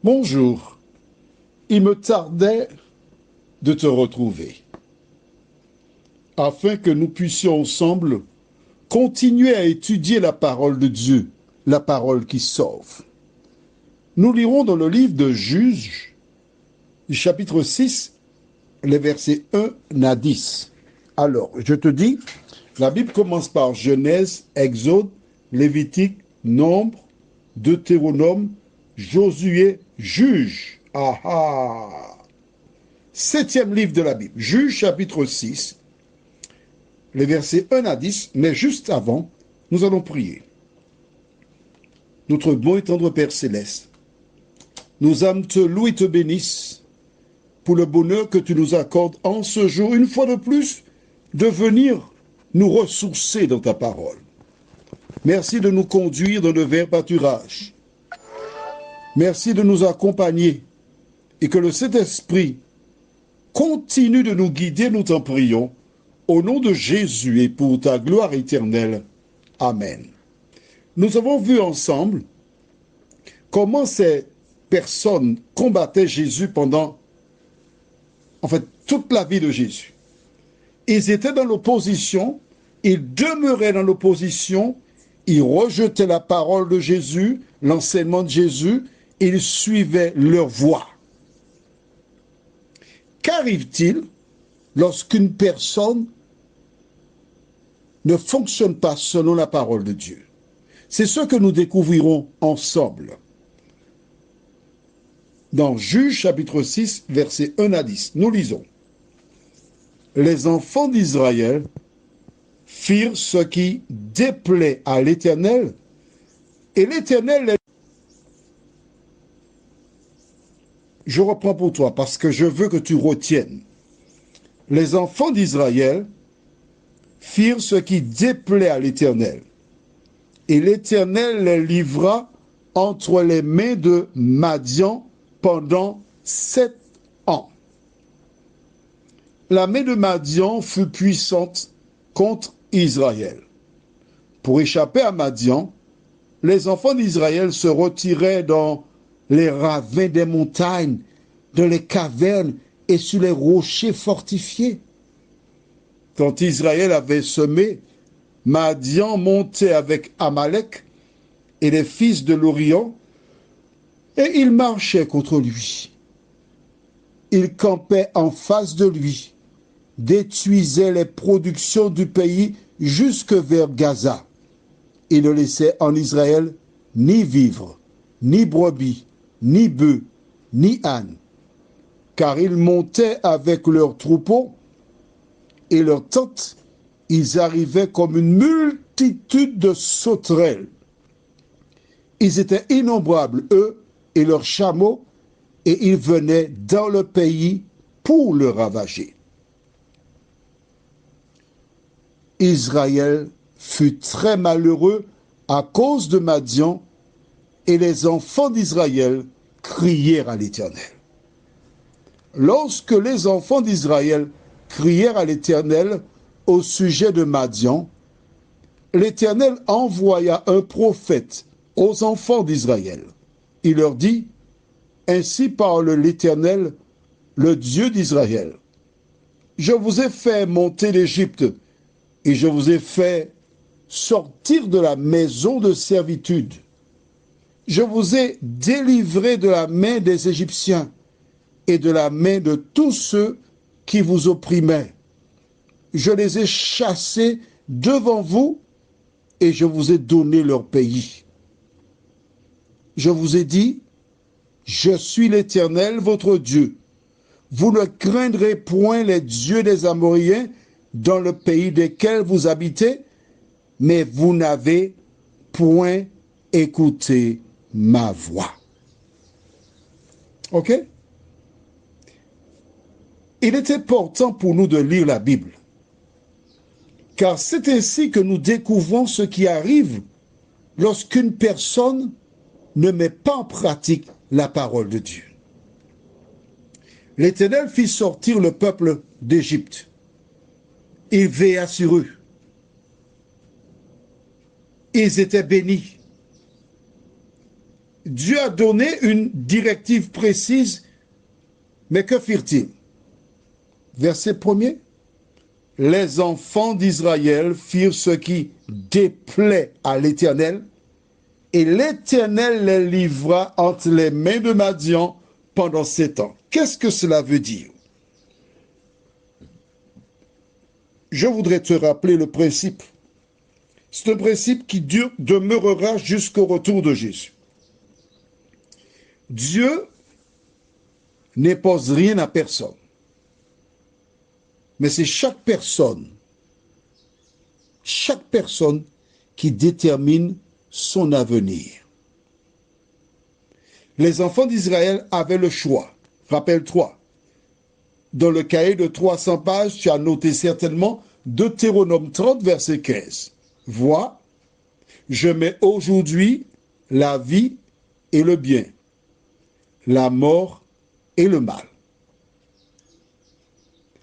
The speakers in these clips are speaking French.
Bonjour, il me tardait de te retrouver afin que nous puissions ensemble continuer à étudier la parole de Dieu, la parole qui sauve. Nous lirons dans le livre de Juges, chapitre 6, les versets 1 à 10. Alors, je te dis, la Bible commence par Genèse, Exode, Lévitique, Nombre, Deutéronome, Josué, Juge. Ah ah! Septième livre de la Bible, Juge chapitre 6, les versets 1 à 10, mais juste avant, nous allons prier. Notre bon et tendre Père Céleste, nos âmes te louent et te bénissent pour le bonheur que tu nous accordes en ce jour, une fois de plus, de venir nous ressourcer dans ta parole. Merci de nous conduire dans le vert pâturage. Merci de nous accompagner et que le Saint-Esprit continue de nous guider, nous t'en prions, au nom de Jésus et pour ta gloire éternelle. Amen. Nous avons vu ensemble comment ces personnes combattaient Jésus pendant, toute la vie de Jésus. Ils étaient dans l'opposition, ils demeuraient dans l'opposition, ils rejetaient la parole de Jésus, l'enseignement de Jésus, ils suivaient leur voie. Qu'arrive-t-il lorsqu'une personne ne fonctionne pas selon la parole de Dieu? C'est ce que nous découvrirons ensemble. Dans Juges chapitre 6, versets 1 à 10, nous lisons. Les enfants d'Israël firent ce qui déplaît à l'Éternel, et l'Éternel les... Je reprends pour toi parce que je veux que tu retiennes. Les enfants d'Israël firent ce qui déplaît à l'Éternel, et l'Éternel les livra entre les mains de Madian pendant 7 ans. La main de Madian fut puissante contre Israël. Pour échapper à Madian, les enfants d'Israël se retiraient dans les ravins des montagnes, dans les cavernes et sur les rochers fortifiés. Quand Israël avait semé, Madian montait avec Amalek et les fils de l'Orient, et il marchait contre lui. Il campait en face de lui, détruisait les productions du pays jusque vers Gaza. Il ne laissait en Israël ni vivre, ni brebis, ni bœufs, ni ânes, car ils montaient avec leurs troupeaux et leurs tentes, ils arrivaient comme une multitude de sauterelles. Ils étaient innombrables, eux et leurs chameaux, et ils venaient dans le pays pour le ravager. Israël fut très malheureux à cause de Madian, et les enfants d'Israël crièrent à l'Éternel. Lorsque les enfants d'Israël crièrent à l'Éternel au sujet de Madian, l'Éternel envoya un prophète aux enfants d'Israël. Il leur dit, « Ainsi parle l'Éternel, le Dieu d'Israël. Je vous ai fait monter d'Égypte, et je vous ai fait sortir de la maison de servitude. Je vous ai délivré de la main des Égyptiens et de la main de tous ceux qui vous opprimaient. Je les ai chassés devant vous et je vous ai donné leur pays. Je vous ai dit, je suis l'Éternel, votre Dieu. Vous ne craindrez point les dieux des Amoréens dans le pays desquels vous habitez, mais vous n'avez point écouté ma voix. » Ok? Il est important pour nous de lire la Bible, car c'est ainsi que nous découvrons ce qui arrive lorsqu'une personne ne met pas en pratique la parole de Dieu. L'Éternel fit sortir le peuple d'Égypte. Il veilla sur eux. Ils étaient bénis. Dieu a donné une directive précise, mais que firent-ils? Verset 1er. Les enfants d'Israël firent ce qui déplaît à l'Éternel, et l'Éternel les livra entre les mains de Madian pendant 7 ans. Qu'est-ce que cela veut dire? Je voudrais te rappeler le principe. C'est un principe qui demeurera jusqu'au retour de Jésus. Dieu n'impose rien à personne. Mais c'est chaque personne qui détermine son avenir. Les enfants d'Israël avaient le choix. Rappelle-toi, dans le cahier de 300 pages, tu as noté certainement Deutéronome 30, verset 15. Vois, je mets aujourd'hui la vie et le bien, la mort et le mal.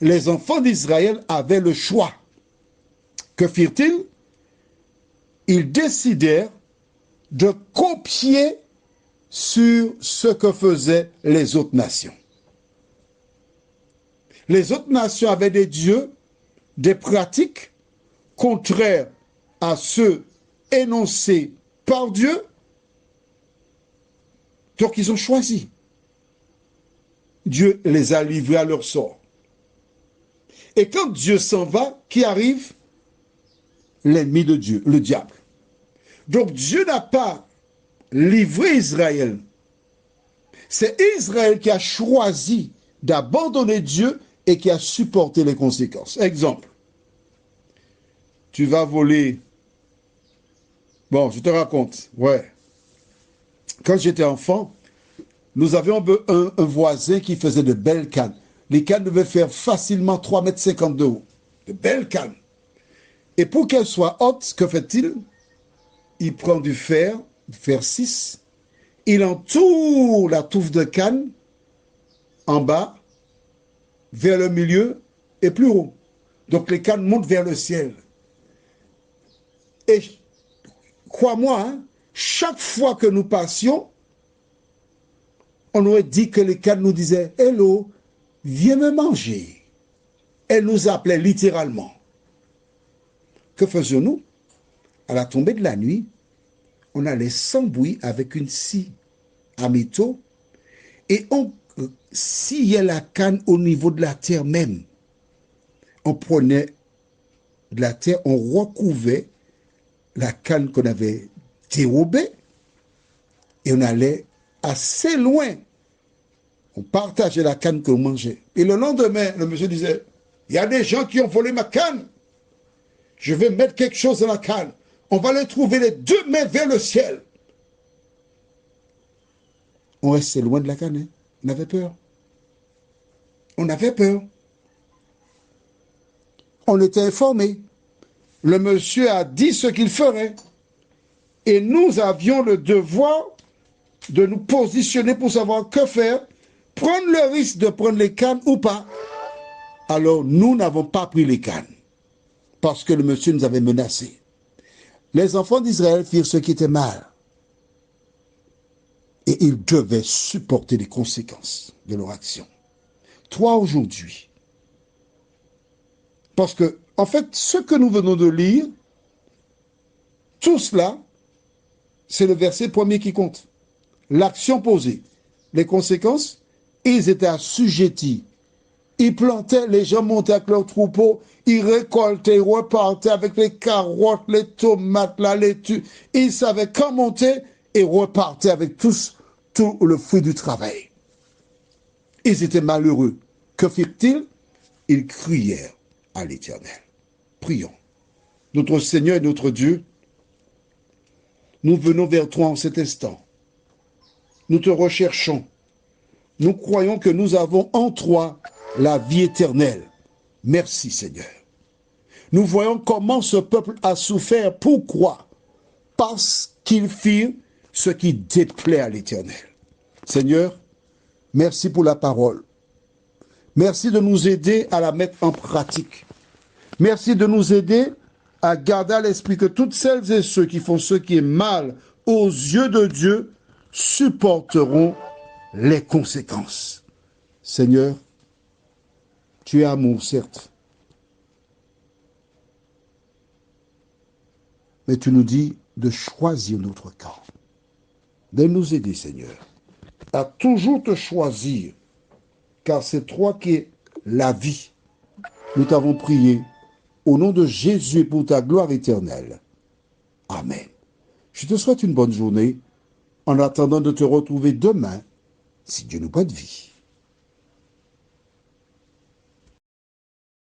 Les enfants d'Israël avaient le choix. Que firent-ils? Ils décidèrent de copier sur ce que faisaient les autres nations. Les autres nations avaient des dieux, des pratiques contraires à ceux énoncés par Dieu. Donc ils ont choisi. Dieu les a livrés à leur sort. Et quand Dieu s'en va, qui arrive? L'ennemi de Dieu, le diable. Donc Dieu n'a pas livré Israël. C'est Israël qui a choisi d'abandonner Dieu et qui a supporté les conséquences. Exemple, tu vas voler. Bon, je te raconte. Ouais. Quand j'étais enfant, nous avions un voisin qui faisait de belles cannes. Les cannes devaient faire facilement 3,50 m de haut. De belles cannes. Et pour qu'elles soient hautes, que fait-il? Il prend du fer 6, il entoure la touffe de canne en bas, vers le milieu et plus haut. Donc les cannes montent vers le ciel. Et crois-moi, hein, chaque fois que nous passions, on aurait dit que les cannes nous disaient « Hello, viens me manger ». Elles nous appelaient littéralement. Que faisions-nous? À la tombée de la nuit, on allait sans bruit avec une scie à métaux et on sciait la canne au niveau de la terre même. On prenait de la terre, on recouvrait la canne qu'on avait dérobée et on allait assez loin. On partageait la canne qu'on mangeait. Et le lendemain, le monsieur disait, il y a des gens qui ont volé ma canne. Je vais mettre quelque chose dans la canne. On va les trouver les deux mains vers le ciel. On restait loin de la canne. Hein? On avait peur. On avait peur. On était informés. Le monsieur a dit ce qu'il ferait. Et nous avions le devoir de nous positionner pour savoir que faire. Prendre le risque de prendre les cannes ou pas. Alors nous n'avons pas pris les cannes. Parce que le monsieur nous avait menacés. Les enfants d'Israël firent ce qui était mal. Et ils devaient supporter les conséquences de leur action. Toi aujourd'hui. Parce que, en fait, ce que nous venons de lire, tout cela, c'est le verset premier qui compte. L'action posée. Les conséquences, ils étaient assujettis. Ils plantaient, les gens montaient avec leurs troupeaux, ils récoltaient, ils repartaient avec les carottes, les tomates, la laitue. Ils savaient quand monter et repartaient avec tout le fruit du travail. Ils étaient malheureux. Que firent-ils? Ils crièrent à l'Éternel. Prions. Notre Seigneur et notre Dieu, nous venons vers toi en cet instant. Nous te recherchons. Nous croyons que nous avons en toi la vie éternelle. Merci Seigneur. Nous voyons comment ce peuple a souffert. Pourquoi? Parce qu'ils firent ce qui déplaît à l'Éternel. Seigneur, merci pour la parole. Merci de nous aider à la mettre en pratique. Merci de nous aider à garder à l'esprit que toutes celles et ceux qui font ce qui est mal aux yeux de Dieu supporteront les conséquences. Seigneur, tu es amour, certes, mais tu nous dis de choisir notre camp, de nous aider, Seigneur, à toujours te choisir, car c'est toi qui es la vie. Nous t'avons prié au nom de Jésus et pour ta gloire éternelle. Amen. Je te souhaite une bonne journée en attendant de te retrouver demain, si Dieu nous prête vie.